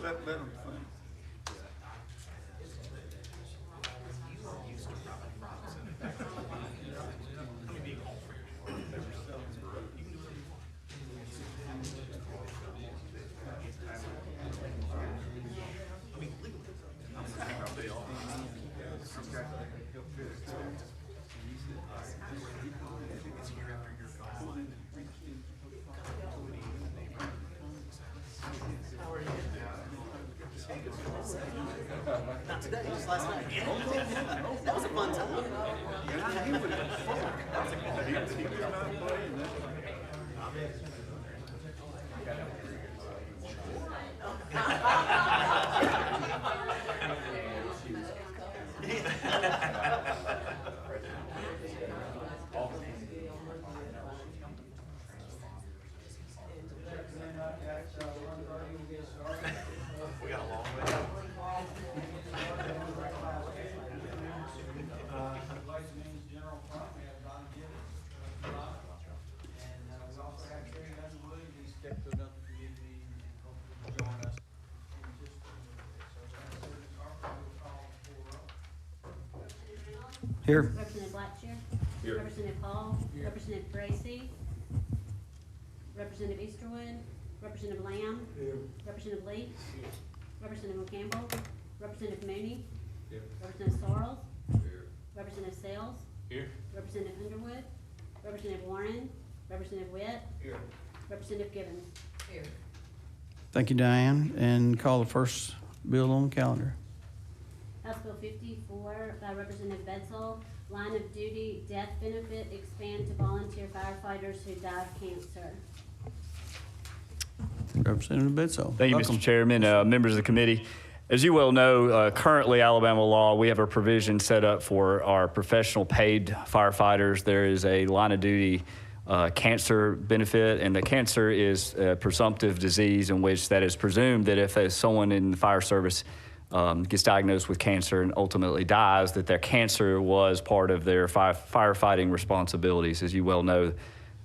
Let them think. Not today, just last night. That was a fun time. We got a long way. General Fund, we have Don Gibbons, and we also have Terry Underwood, who stepped another community and hopefully will join us in just a minute. So Senator Carper will call for Here. Representative Blackshear. Here. Representative Hall. Here. Representative Gracie. Representative Easterwood. Representative Lamb. Here. Representative Lee. Here. Representative Campbell. Representative Mooney. Here. Representative Sorrells. Here. Representative Sales. Here. Representative Underwood. Representative Warren. Representative Witt. Here. Representative Givens. Here. Thank you, Diane. And call the first bill on the calendar. House Bill 54 by Representative Bedsall, line of duty death benefit expand to volunteer firefighters who die of cancer. Representative Bedsole. Thank you, Welcome. Mr. Chairman, members of the committee. As you well know, currently Alabama law, we have a provision set up for our professional paid firefighters. There is a line of duty cancer benefit, and the cancer is a presumptive disease in which that is presumed that if someone in the fire service gets diagnosed with cancer and ultimately dies, that their cancer was part of their firefighting responsibilities. As you well know,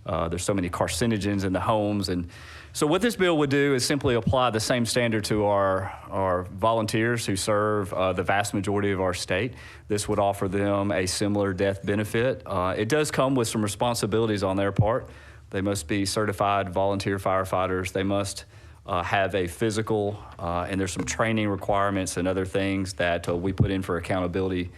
there's so many carcinogens in the homes. And so what this bill would do is simply apply the same standard to our volunteers who serve the vast majority of our state. This would offer them a similar death benefit. It does come with some responsibilities on their part. They must be certified volunteer firefighters. They must have a physical, and there's some training requirements and other things that we put in for accountability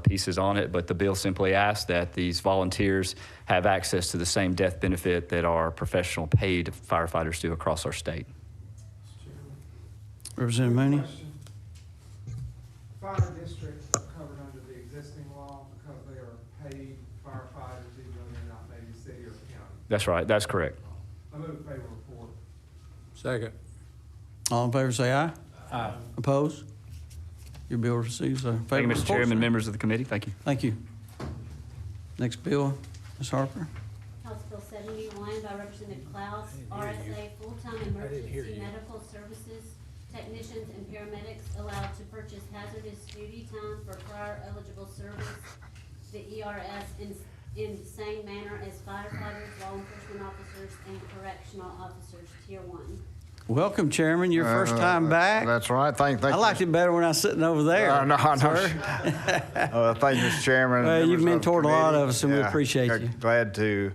pieces on it, but the bill simply asks that these volunteers have access to the same death benefit that our professional paid firefighters do across our state. Representative Mooney. Question. Fire districts are covered under the existing law because they are paid firefighters, even though they're not maybe city or county. That's right, that's correct. I move in favor of report. Second. All in favor say aye. Aye. Opposed? Your bill receives a favorable Thank you, Mr. report, Chairman, sir. members of the committee, thank you. Thank you. Next bill, Ms. Harper. House Bill 71 by Representative Klaus, RSA full-time emergency medical services technicians and paramedics allowed to purchase hazardous duty time for prior eligible service, the ERS in the same manner as firefighters, law enforcement officers, and correctional officers, Tier 1. Welcome, Chairman. Your first time back. That's right. Thank you. I liked it better when I was sitting over there. No, sir. Thank you, Mr. Chairman. Well, you've members mentored the a lot committee. of us, and we appreciate you. Glad to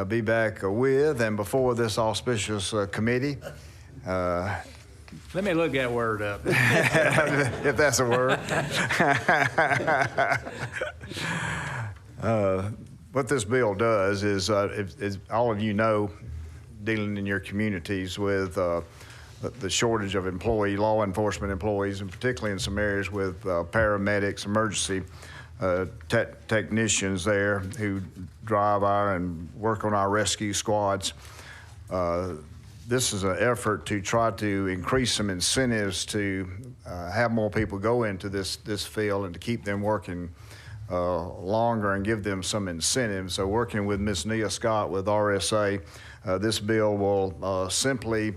be back with and before this auspicious committee. Let me look that word up. If that's a word. What this bill does is all of you know, dealing in your communities with the shortage of law enforcement employees, and particularly in some areas with paramedics, emergency technicians there who drive and work on our rescue squads. This is an effort to try to increase some incentives to have more people go into this field and to keep them working longer and give them some incentives. So working with Ms. Nia Scott with RSA, this bill will simply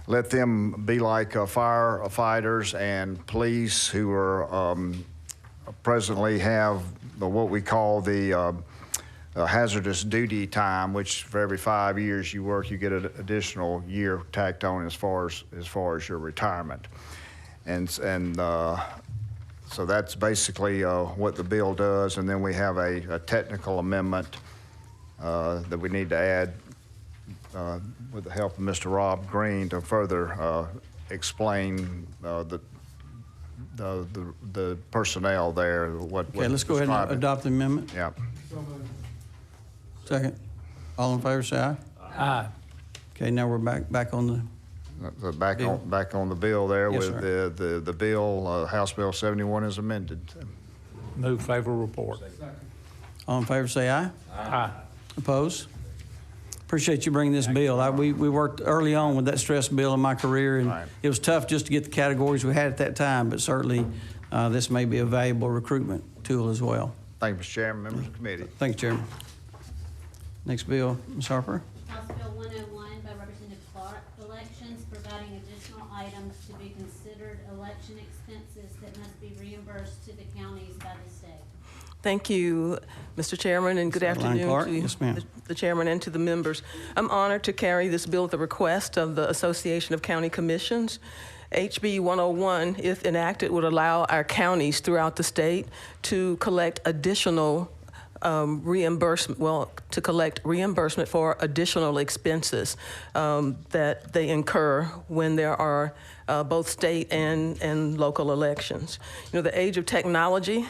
let them be like firefighters and police who are presently have what we call the hazardous duty time, which for every 5 years you work, you get an additional year tacked on as far as your retirement. And so that's basically what the bill does. And then we have a technical amendment that we need to add with the help of Mr. Rob Green to further explain the personnel there. Okay, let's go ahead and adopt the amendment. Yeah. Second. All in favor, say aye. Aye. Okay, now we're back on the, Back on the bill there Yes, with sir. the bill, House Bill 71 is amended. Move favorable report. all in favor, say aye. Aye. Opposed? Appreciate you bringing this bill. We worked early on with that stress bill in my career, and Right. it was tough just to get the categories we had at that time, but certainly this may be a valuable recruitment tool as well. Thank you, Mr. Chairman, members of the committee. Thank you, Chairman. Next bill, Ms. Harper. House Bill 101 by Representative Clark, elections, providing additional items to be considered election expenses that must be reimbursed to the counties by the state. Thank you, Mr. Chairman, and good Adeline afternoon Clark. to Yes, ma'am. the chairman and to the members. I'm honored to carry this bill at the request of the Association of County Commissions. HB 101, if enacted, would allow our counties throughout the state to collect additional reimbursement for additional expenses that they incur when there are both state and local elections. You know, the age of technology,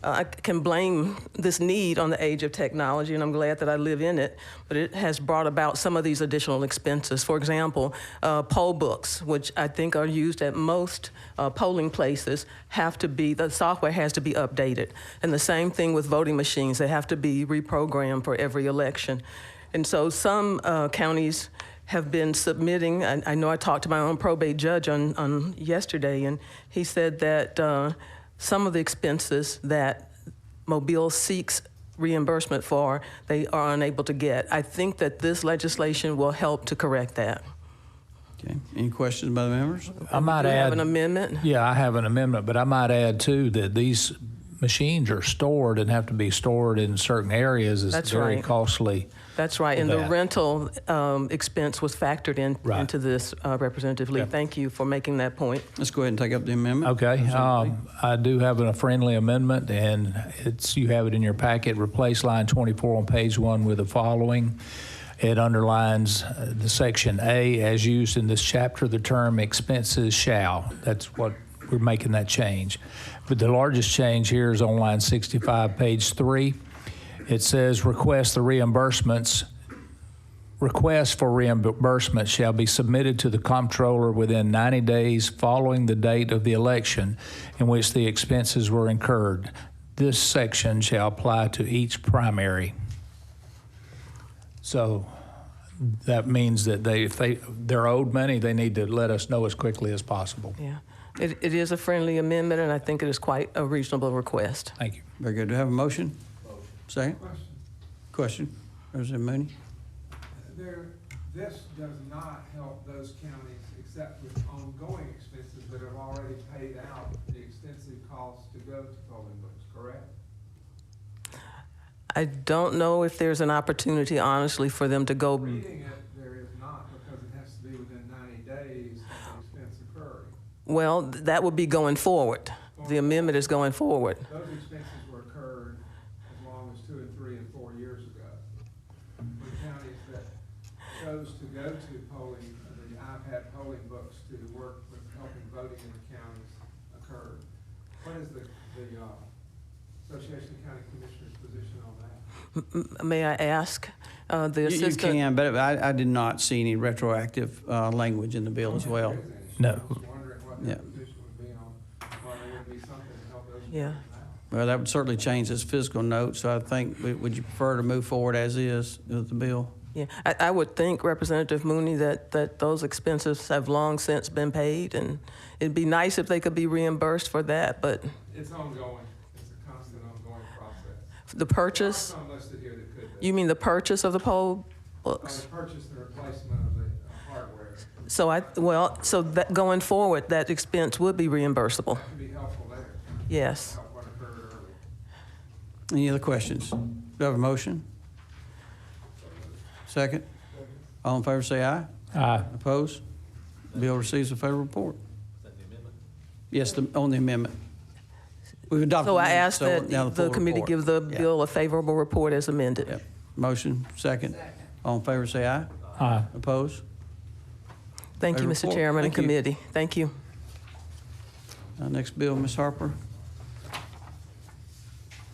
I can blame this need on the age of technology, and I'm glad that I live in it, but it has brought about some of these additional expenses. For example, poll books, which I think are used at most polling places, the software has to be updated. And the same thing with voting machines. They have to be reprogrammed for every election. And so some counties have been submitting, I know I talked to my own probate judge on yesterday, and he said that some of the expenses that Mobile seeks reimbursement for, they are unable to get. I think that this legislation will help to correct that. Okay, any questions by the members? I might Do you have add. an amendment? Yeah, I have an amendment, but I might add too that these machines are stored and have to be stored in certain areas. It's That's very right. costly. That's right, and the that. rental expense was factored Right. into this, Representative Lee. Yep. Thank you for making that point. Let's go ahead and take up the amendment. Okay, Representative Lee. I do have a friendly amendment, and you have it in your packet. Replace line 24 on page 1 with the following. It underlines the section A, as used in this chapter, the term expenses shall. That's what we're making that change. But the largest change here is on line 65, page 3. It says requests for reimbursement shall be submitted to the comptroller within 90 days following the date of the election in which the expenses were incurred. This section shall apply to each primary. So that means that if they're owed money, they need to let us know as quickly as possible. Yeah, it is a friendly amendment, and I think it is quite a reasonable request. Thank you. Very good. Do I have a motion? Second? Question? Representative Mooney? This does not help those counties except with ongoing expenses that have already paid out the extensive costs to go to polling books, correct? I don't know if there's an opportunity, honestly, for them to go. Reading it, there is not, because it has to be within 90 days of the expense occurring. Well, that would be going forward. The amendment is going forward. Those expenses were incurred as long as 2 and 3 and 4 years ago. The counties that chose to go to polling, the iPad polling books to work with helping voting in the counties occurred. What is the Association of County Commissioners' position on that? May I ask the You assistant? can, but I did not see any retroactive language in the bill as well. No. I was wondering what Yeah. their position would be on why there would be something to help those. Yeah. persons out. Well, that would certainly change this fiscal note, so I think, would you prefer to move forward as is with the bill? Yeah, I would think, Representative Mooney, that those expenses have long since been paid, and it'd be nice if they could be reimbursed for that, but It's ongoing. It's a constant ongoing process. the purchase, There are some listed here that could be. you mean the purchase of the poll books? The purchase and replacement of the hardware. So that going forward, that expense would be reimbursable. That could be helpful there. Yes. Help what occurred earlier. Any other questions? Do I have a motion? Second? All in favor say aye. Aye. Opposed? Bill receives a favorable report. Yes, on the amendment. We've adopted. So I the amendment, ask so that now the full committee report. give the Yeah. bill a favorable report as amended. Yep. Motion, second. All in favor say aye. Aye. Opposed? Thank you, Mr. Favorable Chairman and report. Thank you. committee. Thank you. Next bill, Ms. Harper.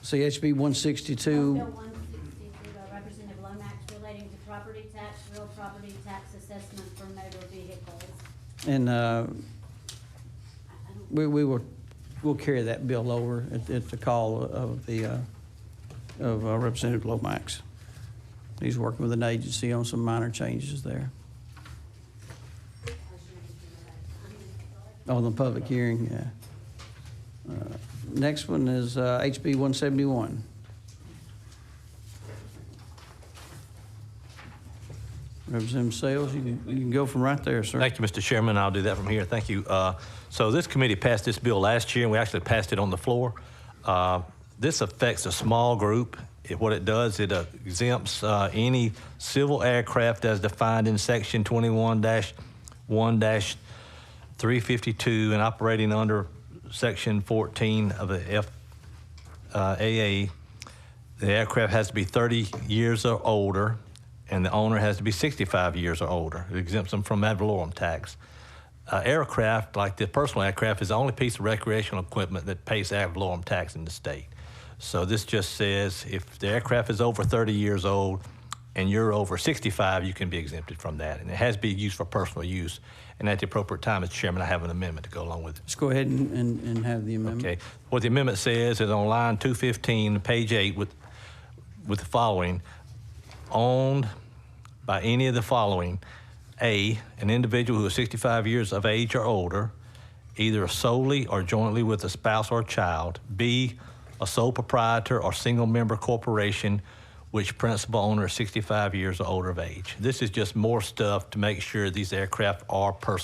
CHB 162. Bill 162 by Representative Lomax relating to property tax, real property tax assessment for motor vehicles. And I don't- we'll carry that bill over at the call of Representative Lomax. He's working with an agency on some minor changes there. On the public hearing, yeah. Next one is HB 171. Representative Sales, you can go from right there, sir. Thank you, Mr. Chairman. I'll do that from here. Thank you. So this committee passed this bill last year, and we actually passed it on the floor. This affects a small group. What it does, it exempts any civil aircraft as defined in Section 21-1-352 and operating under Section 14 of the FAA. The aircraft has to be 30 years or older, and the owner has to be 65 years or older. It exempts them from ad valorem tax. Aircraft, like the personal aircraft, is the only piece of recreational equipment that pays ad valorem tax in the state. So this just says if the aircraft is over 30 years old and you're over 65, you can be exempted from that. And it has to be used for personal use. And at the appropriate time, Mr. Chairman, I have an amendment to go along with it. Let's go ahead and have the amendment. Okay. What the amendment says is on line 215, page 8, with the following: owned by any of the following: A, an individual who is 65 years of age or older, either solely or jointly with a spouse or child. B, a sole proprietor or single-member corporation which principal owner is 65 years or older of age. This is just more stuff to make sure these aircraft are for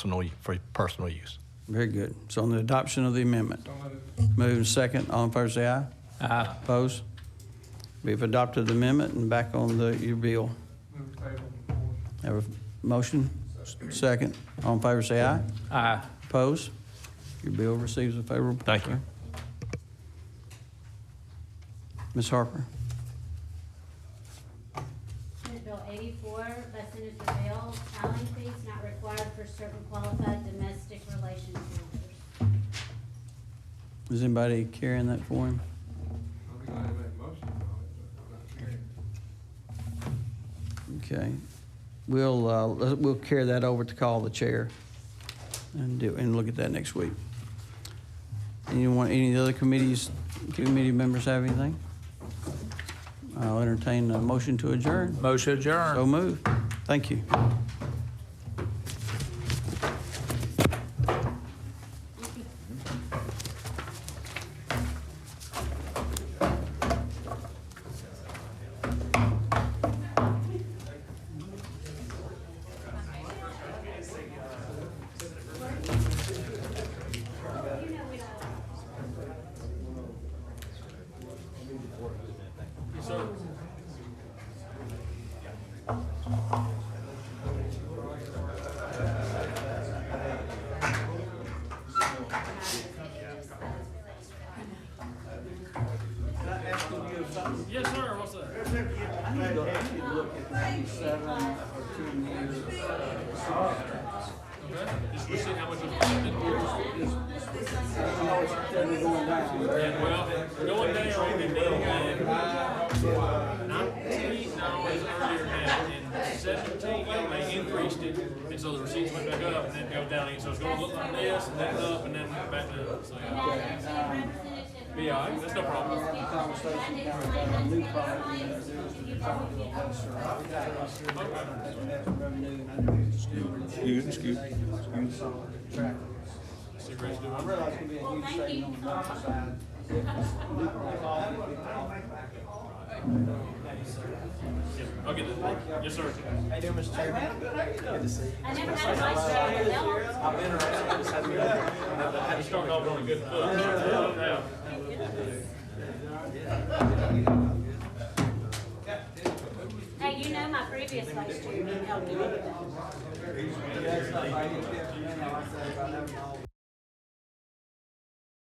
personal use. Very good. So on the adoption of the amendment. So moved. Moving second, all in favor say aye. Aye. Opposed? We've adopted the amendment and back on your bill. Move favorable report. Have a motion? Second. All in favor say aye. Aye. Opposed? Your bill receives a favorable report. Thank you. sir. Ms. Harper. Senate Bill 84 by Senator Bell, filing fees not required for certain qualified domestic relations matters. Is anybody carrying that for him? I think I make a motion on it, but I'm not hearing. Okay. We'll carry that over to call the chair and look at that next week. Any of the other committee members have anything? I'll entertain a motion to adjourn. Motion adjourned. So moved. Thank you. Yes, sir, what's up? I need to look at 7 or 10 years. Okay, just to see how much it's I know it's steadily going down. and well, going down and then 19, no, it's earlier than that, in 17, they increased it, and so the receipts went back up and then go down again, so it's gonna look like this, and then up, and then back down, so yeah. Be all right, that's no problem. Conversation now about a new product and there's to talk to the officer. Revenue and I know it's See, Rich, do I realize it's gonna be a huge saving on the budget side. I'll get that. Yes, sir. How you doing, Mr. Chairman? Good to see you. I never had a vice chair belt. I've been around. Just had to go. Had to start off on a good foot. Yeah. Hey, you know my previous vice chairman helped me with that. Yeah, it's not by any chance, you know,